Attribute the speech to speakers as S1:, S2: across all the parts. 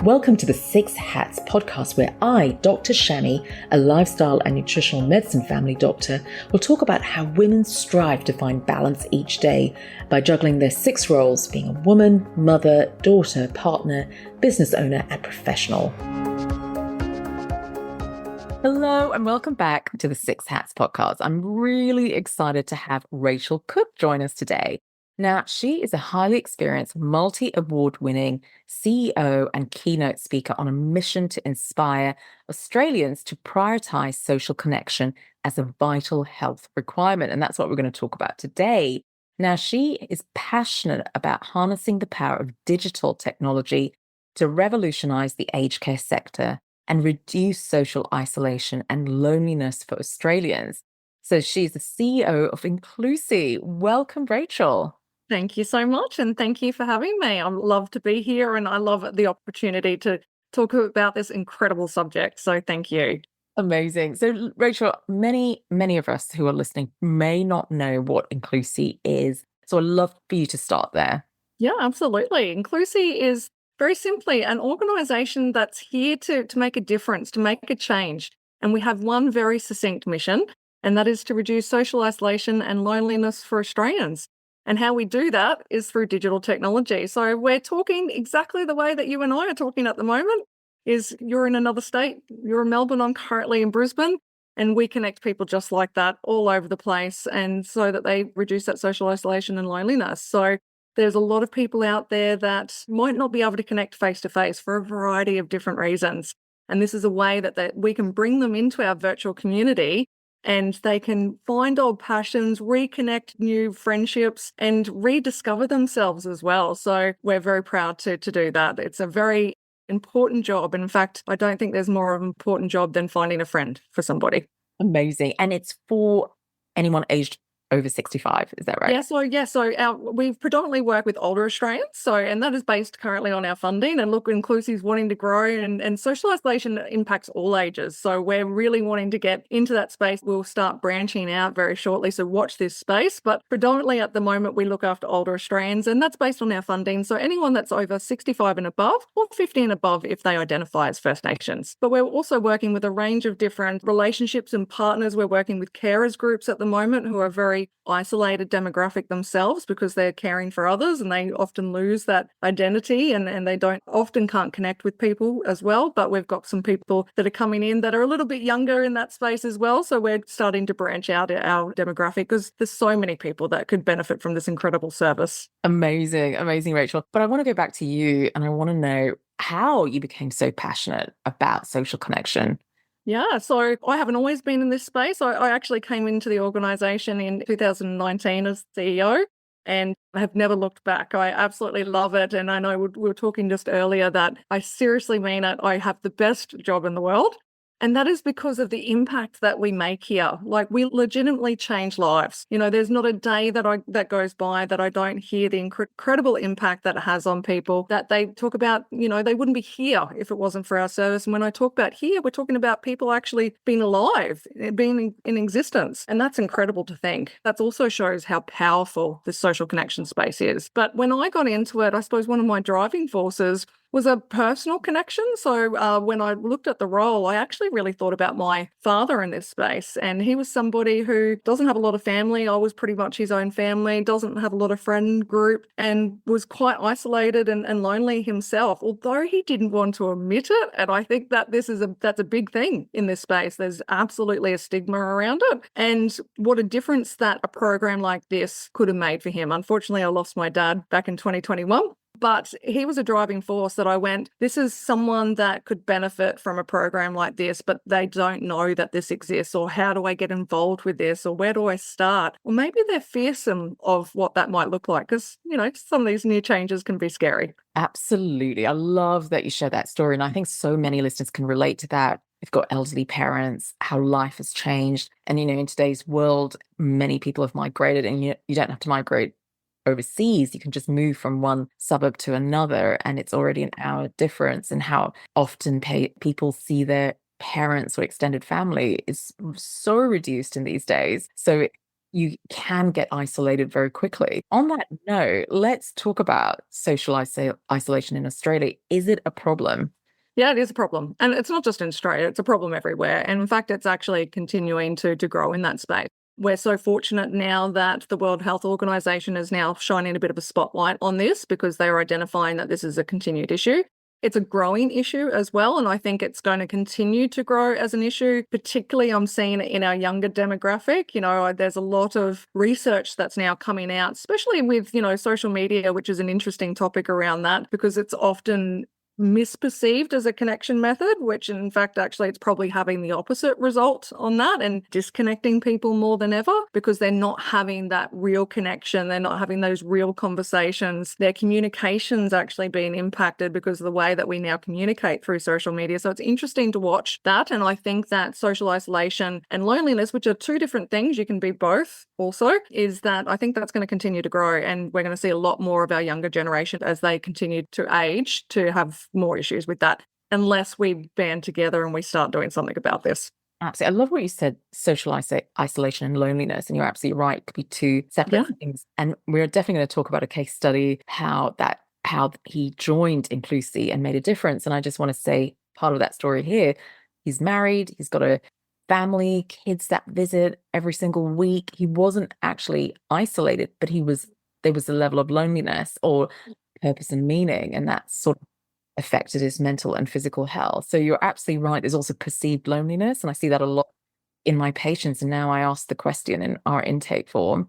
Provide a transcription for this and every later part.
S1: Welcome to the Six Hats podcast, where I, Dr. Shami, a lifestyle and nutritional medicine family doctor, will talk about how women strive to find balance each day by juggling their six roles, being a woman, mother, daughter, partner, business owner, and professional. Hello and welcome back to the Six Hats podcast. I'm really excited to have Rachael Cook join us today. Now, she is a highly experienced, multi-award-winning CEO and keynote speaker on a mission to inspire Australians to prioritize social connection as a vital health requirement. And that's what we're going to talk about today. Now, she is passionate about harnessing the power of digital technology to revolutionize the aged care sector and reduce social isolation and loneliness for Australians. So she's the CEO of Inclusee. Welcome, Rachael.
S2: Thank you so much. And thank you for having me. I love to be here and I love the opportunity to talk about this incredible subject. So thank you.
S1: Amazing. So Rachael, many of us who are listening may not know what Inclusee is. So I'd love for you to start there.
S2: Yeah, absolutely. Inclusee is very simply an organisation that's here to make a difference, to make a change. And we have one very succinct mission, and that is to reduce social isolation and loneliness for Australians. And how we do that is through digital technology. So we're talking exactly the way that you and I are talking at the moment. Is you're in another state, you're in Melbourne, I'm currently in Brisbane, and we connect people just like that all over the place, and so that they reduce that social isolation and loneliness. So there's a lot of people out there that might not be able to connect face to face for a variety of different reasons. And this is a way that we can bring them into our virtual community and they can find old passions, reconnect new friendships, and rediscover themselves as well. So we're very proud to do that. It's a very important job. In fact, I don't think there's more of an important job than finding a friend for somebody.
S1: Amazing. And it's for anyone aged over 65, is that right?
S2: We predominantly work with older Australians, and that is based currently on our funding. And look, Inclusee is wanting to grow, and social isolation impacts all ages. So we're really wanting to get into that space. We'll start branching out very shortly, so watch this space. But predominantly at the moment, we look after older Australians, and that's based on our funding. So anyone that's over 65 and above, or 50 and above if they identify as First Nations. But we're also working with a range of different relationships and partners. We're working with carers groups at the moment who are very isolated demographic themselves because they're caring for others, and they often lose that identity and they often can't connect with people as well. But we've got some people that are coming in that are a little bit younger in that space as well. So we're starting to branch out our demographic because there's so many people that could benefit from this incredible service.
S1: Amazing, Rachael. But I want to go back to you and I want to know how you became so passionate about social connection.
S2: Yeah, so I haven't always been in this space. I actually came into the organisation in 2019 as CEO and I have never looked back. I absolutely love it. And I know we were talking just earlier that I seriously mean it. I have the best job in the world. And that is because of the impact that we make here. Like, we legitimately change lives. You know, there's not a day that goes by that I don't hear the incredible impact that it has on people, that they talk about, you know, they wouldn't be here if it wasn't for our service. And when I talk about here, we're talking about people actually being alive, being in existence. And that's incredible to think. That also shows how powerful this social connection space is. But when I got into it, I suppose one of my driving forces was a personal connection. So when I looked at the role, I actually really thought about my father in this space. And he was somebody who doesn't have a lot of family. I was pretty much his own family, doesn't have a lot of friend group, and was quite isolated and lonely himself, although he didn't want to admit it. And I think that that's a big thing in this space. There's absolutely a stigma around it. And what a difference that a program like this could have made for him. Unfortunately, I lost my dad back in 2021. But he was a driving force that I went, this is someone that could benefit from a program like this, but they don't know that this exists, or how do I get involved with this, or where do I start? Or maybe they're fearsome of what that might look like, because, you know, some of these new changes can be scary.
S1: Absolutely. I love that you share that story. And I think so many listeners can relate to that. We've got elderly parents, how life has changed. And, you know, in today's world, many people have migrated, and you don't have to migrate overseas. You can just move from one suburb to another and it's already an hour difference. And how often people see their parents or extended family is so reduced in these days. So you can get isolated very quickly. On that note, let's talk about social isolation in Australia. Is it a problem?
S2: Yeah, it is a problem. And it's not just in Australia, it's a problem everywhere. And in fact, it's actually continuing to grow in that space. We're so fortunate now that the World Health Organization is now shining a bit of a spotlight on this because they are identifying that this is a continued issue. It's a growing issue as well, and I think it's going to continue to grow as an issue. Particularly, I'm seeing it in our younger demographic. There's a lot of research that's now coming out, especially with, social media, which is an interesting topic around that because it's often misperceived as a connection method, which in fact, actually, it's probably having the opposite result on that and disconnecting people more than ever because they're not having that real connection. They're not having those real conversations. Their communication's actually being impacted because of the way that we now communicate through social media. So it's interesting to watch that. And I think that social isolation and loneliness, which are two different things, you can be both also, is that I think that's going to continue to grow. And we're going to see a lot more of our younger generation as they continue to age to have more issues with that unless we band together and we start doing something about this.
S1: Absolutely. I love what you said, social isolation and loneliness. And you're absolutely right. It could be two separate things. And we're definitely going to talk about a case study, how he joined Inclusee and made a difference. And I just want to say part of that story here, he's married, he's got a family, kids that visit every single week. He wasn't actually isolated, but there was a level of loneliness or purpose and meaning. And that sort of affected his mental and physical health. So you're absolutely right. There's also perceived loneliness. And I see that a lot in my patients. And now I ask the question in our intake form,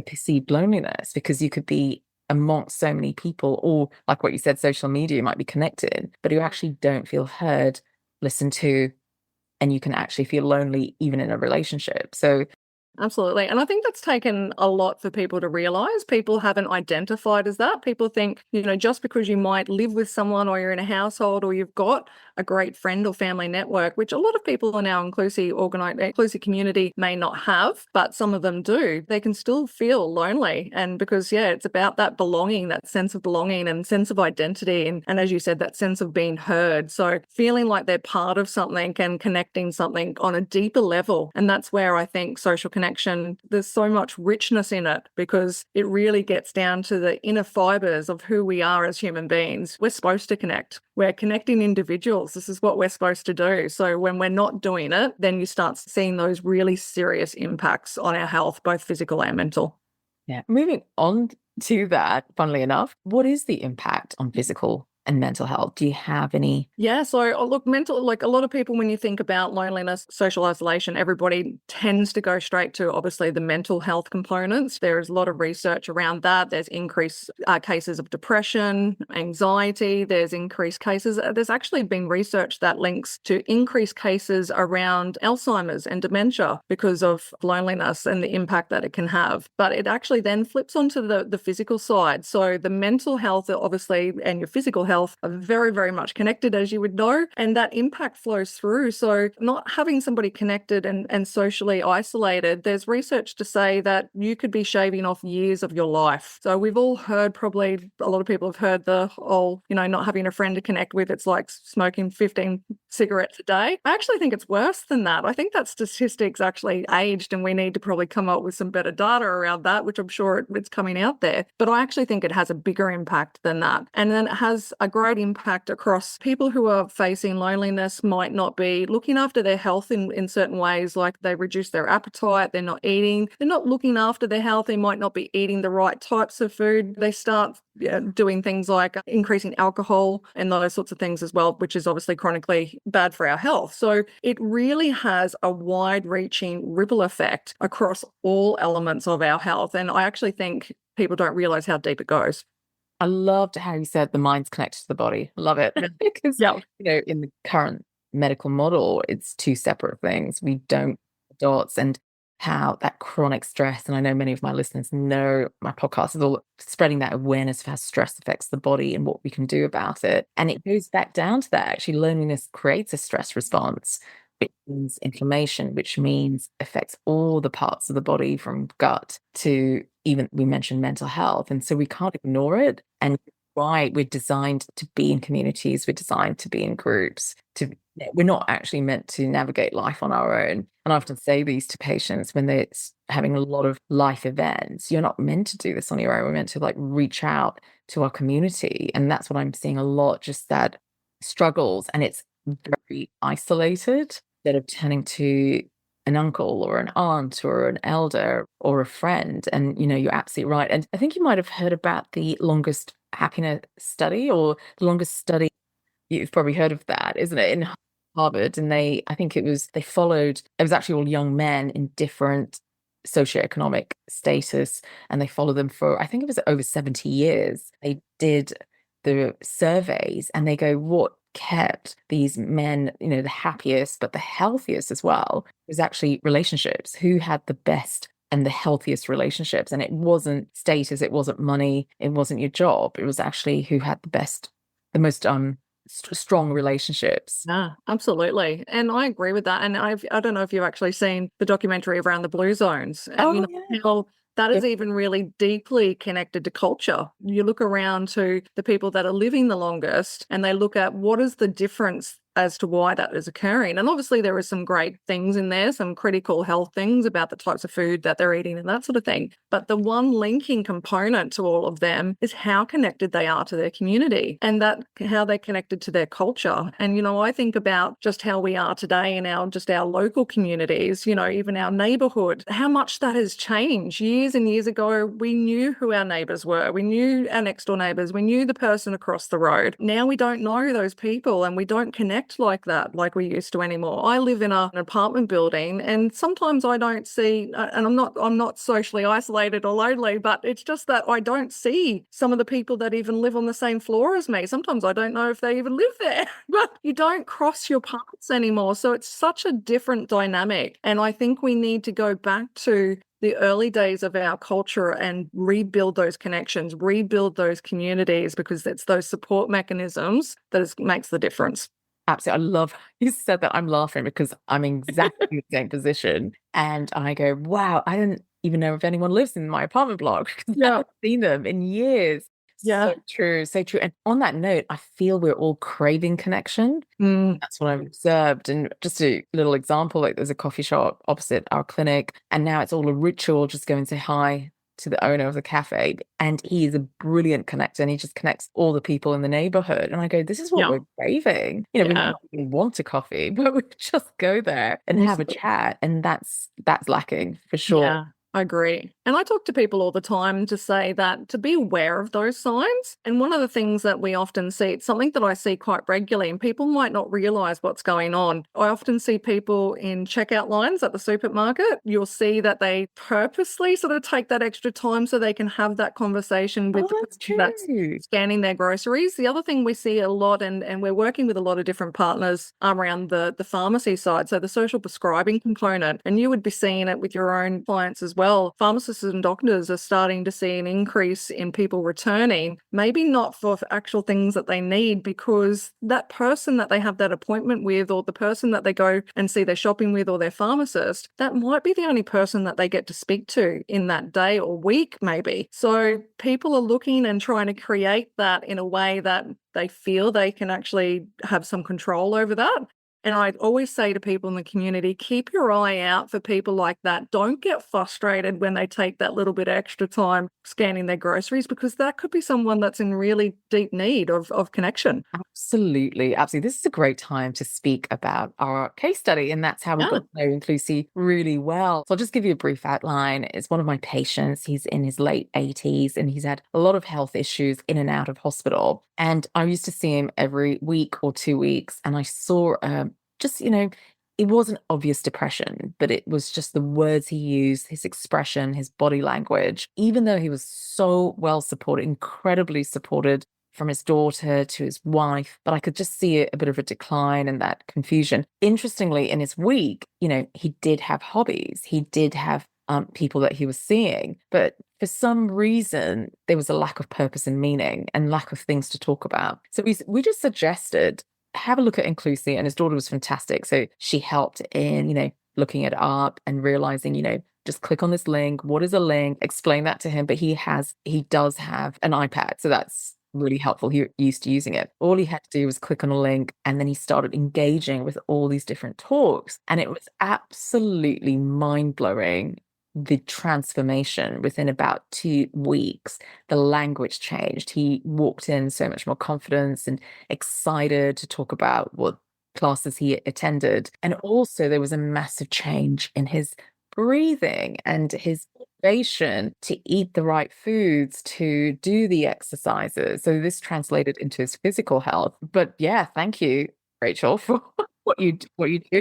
S1: perceived loneliness, because you could be amongst so many people, or like what you said, social media, you might be connected, but you actually don't feel heard, listened to, and you can actually feel lonely even in a relationship. So
S2: Absolutely. And I think that's taken a lot for people to realize. People haven't identified as that. People think, just because you might live with someone or you're in a household or you've got a great friend or family network, which a lot of people in our inclusive community may not have, but some of them do, they can still feel lonely. And because, it's about that belonging, that sense of belonging and sense of identity. And as you said, that sense of being heard. So feeling like they're part of something and connecting something on a deeper level. And that's where I think social connection, there's so much richness in it because it really gets down to the inner fibers of who we are as human beings. We're supposed to connect. We're connecting individuals. This is what we're supposed to do. So when we're not doing it, then you start seeing those really serious impacts on our health, both physical and mental.
S1: Yeah. Moving on to that, funnily enough, what is the impact on physical and mental health? Do you have any?
S2: Yeah, so look, mental, like a lot of people, when you think about loneliness, social isolation, everybody tends to go straight to obviously the mental health components. There is a lot of research around that. There's increased cases of depression, anxiety, there's increased cases. There's actually been research that links to increased cases around Alzheimer's and dementia because of loneliness and the impact that it can have. But it actually then flips onto the physical side. So the mental health, obviously, and your physical health are very, very much connected, as you would know, and that impact flows through. So not having somebody connected and socially isolated, there's research to say that you could be shaving off years of your life. So we've all heard, probably a lot of people have heard the whole, not having a friend to connect with, it's like smoking 15 cigarettes a day. I actually think it's worse than that. I think that statistic's actually aged and we need to probably come up with some better data around that, which I'm sure it's coming out there. But I actually think it has a bigger impact than that. And then it has a great impact across people who are facing loneliness, might not be looking after their health in certain ways, like they reduce their appetite, they're not eating, they're not looking after their health, they might not be eating the right types of food. They start doing things like increasing alcohol and those sorts of things as well, which is obviously chronically bad for our health. So it really has a wide-reaching ripple effect across all elements of our health. And I actually think people don't realize how deep it goes.
S1: I loved how you said the mind's connected to the body. Love it. Because, in the current medical model, it's two separate things. We don't dots, and how that chronic stress, and I know many of my listeners know my podcast is all spreading that awareness of how stress affects the body and what we can do about it. And it goes back down to that. Actually, loneliness creates a stress response, which means inflammation, which means affects all the parts of the body from gut to even, we mentioned mental health. And so we can't ignore it. And right, we're designed to be in communities, we're designed to be in groups, we're not actually meant to navigate life on our own. And I often say these to patients when they're having a lot of life events, you're not meant to do this on your own. We're meant to reach out to our community. And that's what I'm seeing a lot, just that struggles and it's very isolated, instead of turning to an uncle or an aunt or an elder or a friend. And, you're absolutely right. And I think you might have heard about the longest happiness study or the longest study. You've probably heard of that, isn't it? In Harvard. And I think they followed, it was actually all young men in different socioeconomic status. And they followed them for, I think it was over 70 years. They did the surveys and they go, what kept these men, the happiest, but the healthiest as well, was actually relationships. Who had the best and the healthiest relationships? And it wasn't status, it wasn't money, it wasn't your job. It was actually who had the most strong relationships.
S2: Yeah, absolutely. And I agree with that. And I don't know if you've actually seen the documentary around the blue zones and
S1: Oh yeah.
S2: how that is even really deeply connected to culture. You look around to the people that are living the longest and they look at what is the difference as to why that is occurring. And obviously there are some great things in there, some critical health things about the types of food that they're eating and that sort of thing. But the one linking component to all of them is how connected they are to their community and that how they're connected to their culture. And, I think about just how we are today in our local communities, even our neighborhood, how much that has changed. Years and years ago, we knew who our neighbors were. We knew our next door neighbors. We knew the person across the road. Now we don't know those people and we don't connect like that like we used to anymore. I live in an apartment building and sometimes I don't see, and I'm not socially isolated or lonely, but it's just that I don't see some of the people that even live on the same floor as me. Sometimes I don't know if they even live there, but you don't cross your paths anymore. So it's such a different dynamic. And I think we need to go back to the early days of our culture and rebuild those connections, rebuild those communities, because it's those support mechanisms that makes the difference.
S1: Absolutely. I love you said that. I'm laughing because I'm in exactly the same position. And I go, wow, I don't even know if anyone lives in my apartment block because I
S2: Yeah.
S1: haven't seen them in years.
S2: Yeah.
S1: So true. So true. And on that note, I feel we're all craving connection.
S2: Mm.
S1: That's what I've observed. And just a little example, like there's a coffee shop opposite our clinic, and now it's all a ritual just go and say hi to the owner of the cafe. And he is a brilliant connector and he just connects all the people in the neighborhood. And I go, this is what
S2: Yeah.
S1: we're craving. We might
S2: Yeah.
S1: not even want a coffee, but we just go there and have a chat. And that's lacking for sure.
S2: Yeah, I agree. And I talk to people all the time to say that to be aware of those signs. And one of the things that we often see, it's something that I see quite regularly, and people might not realize what's going on. I often see people in checkout lines at the supermarket. You'll see that they purposely sort of take that extra time so they can have that conversation with
S1: Oh,
S2: the
S1: that's
S2: person that's
S1: true.
S2: scanning their groceries. The other thing we see a lot, and we're working with a lot of different partners around the pharmacy side, so the social prescribing component, and you would be seeing it with your own clients as well. Pharmacists and doctors are starting to see an increase in people returning, maybe not for actual things that they need, because that person that they have that appointment with, or the person that they go and see their shopping with, or their pharmacist, that might be the only person that they get to speak to in that day or week, maybe. So people are looking and trying to create that in a way that they feel they can actually have some control over that. And I always say to people in the community, keep your eye out for people like that. Don't get frustrated when they take that little bit extra time scanning their groceries, because that could be someone that's in really deep need of connection.
S1: Absolutely. Absolutely. This is a great time to speak about our case study. And that's how we
S2: Yeah.
S1: got to know Inclusee really well. So I'll just give you a brief outline. It's one of my patients. He's in his late 80s and he's had a lot of health issues in and out of hospital. And I used to see him every week or 2 weeks. And I saw just, it wasn't obvious depression, but it was just the words he used, his expression, his body language. Even though he was so well supported, incredibly supported from his daughter to his wife, but I could just see a bit of a decline and that confusion. Interestingly, in his week, he did have hobbies. He did have people that he was seeing, but for some reason, there was a lack of purpose and meaning and lack of things to talk about. So we just suggested have a look at Inclusee, and his daughter was fantastic. So she helped in, looking it up and realizing, just click on this link. What is a link? Explain that to him. But he does have an iPad. So that's really helpful. He used to using it. All he had to do was click on a link and then he started engaging with all these different talks. And it was absolutely mind blowing the transformation within about 2 weeks. The language changed. He walked in so much more confidence and excited to talk about what classes he attended. And also, there was a massive change in his breathing and his motivation to eat the right foods, to do the exercises. So this translated into his physical health. But yeah, thank you, Rachel, for what you do.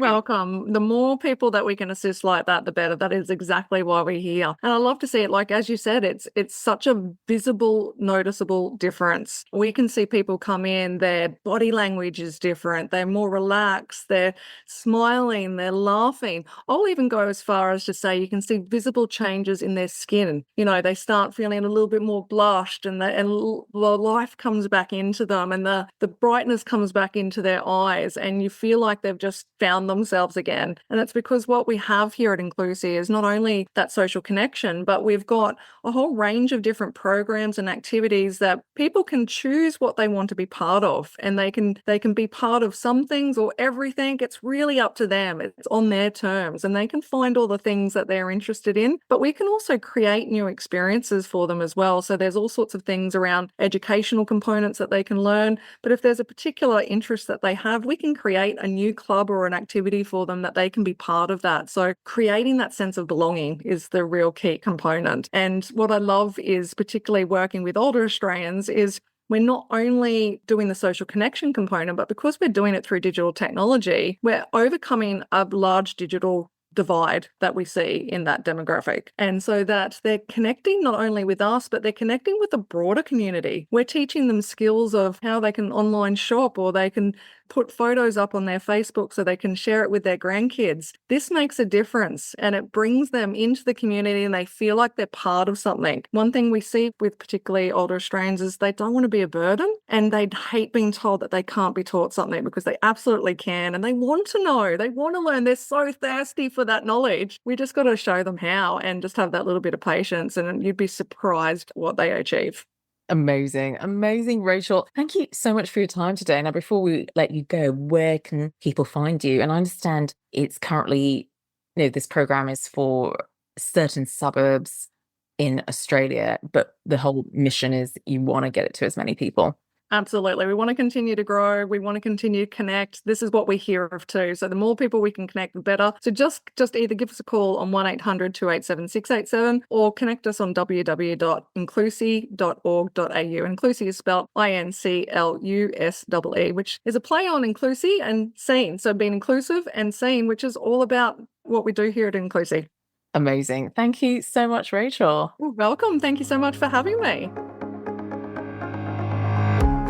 S2: Welcome. The more people that we can assist like that, the better. That is exactly why we're here. And I love to see it. Like, as you said, it's such a visible, noticeable difference. We can see people come in, their body language is different. They're more relaxed. They're smiling. They're laughing. I'll even go as far as to say you can see visible changes in their skin. You know, they start feeling a little bit more blushed, and the life comes back into them, and the brightness comes back into their eyes, and you feel like they've just found themselves again. And that's because what we have here at Inclusee is not only that social connection, but we've got a whole range of different programs and activities that people can choose what they want to be part of, and they can be part of some things or everything. It's really up to them. It's on their terms, and they can find all the things that they're interested in. But we can also create new experiences for them as well. So there's all sorts of things around educational components that they can learn. But if there's a particular interest that they have, we can create a new club or an activity for them that they can be part of that. So creating that sense of belonging is the real key component. And what I love is, particularly working with older Australians, is we're not only doing the social connection component, but because we're doing it through digital technology, we're overcoming a large digital divide that we see in that demographic. And so that they're connecting not only with us, but they're connecting with the broader community. We're teaching them skills of how they can online shop, or they can put photos up on their Facebook so they can share it with their grandkids. This makes a difference, and it brings them into the community, and they feel like they're part of something. One thing we see with particularly older Australians is they don't want to be a burden, and they hate being told that they can't be taught something, because they absolutely can, and they want to know, they want to learn. They're so thirsty for that knowledge. We just got to show them how, and just have that little bit of patience, and you'd be surprised what they achieve.
S1: Amazing. Amazing, Rachel. Thank you so much for your time today. Now, before we let you go, where can people find you? And I understand it's currently, this program is for certain suburbs in Australia, but the whole mission is you want to get it to as many people.
S2: Absolutely. We want to continue to grow. We want to continue to connect. This is what we hear of too. So the more people we can connect, the better. So just either give us a call on 1-800-287-687, or connect us on www.inclusee.org.au. Inclusee is spelled INCLUSEE, which is a play on inclusee and seen. So being inclusive and seen, which is all about what we do here at Inclusee.
S1: Amazing. Thank you so much, Rachel.
S2: You're welcome. Thank you so much for having me.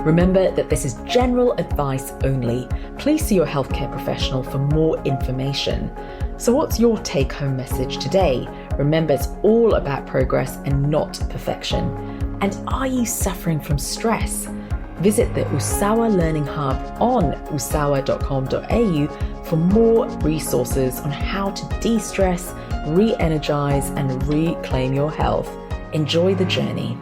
S1: Remember that this is general advice only. Please see your healthcare professional for more information. So what's your take-home message today? Remember, it's all about progress and not perfection. And are you suffering from stress? Visit the Usawa Learning Hub on usawa.com.au for more resources on how to de-stress, re-energize, and reclaim your health. Enjoy the journey.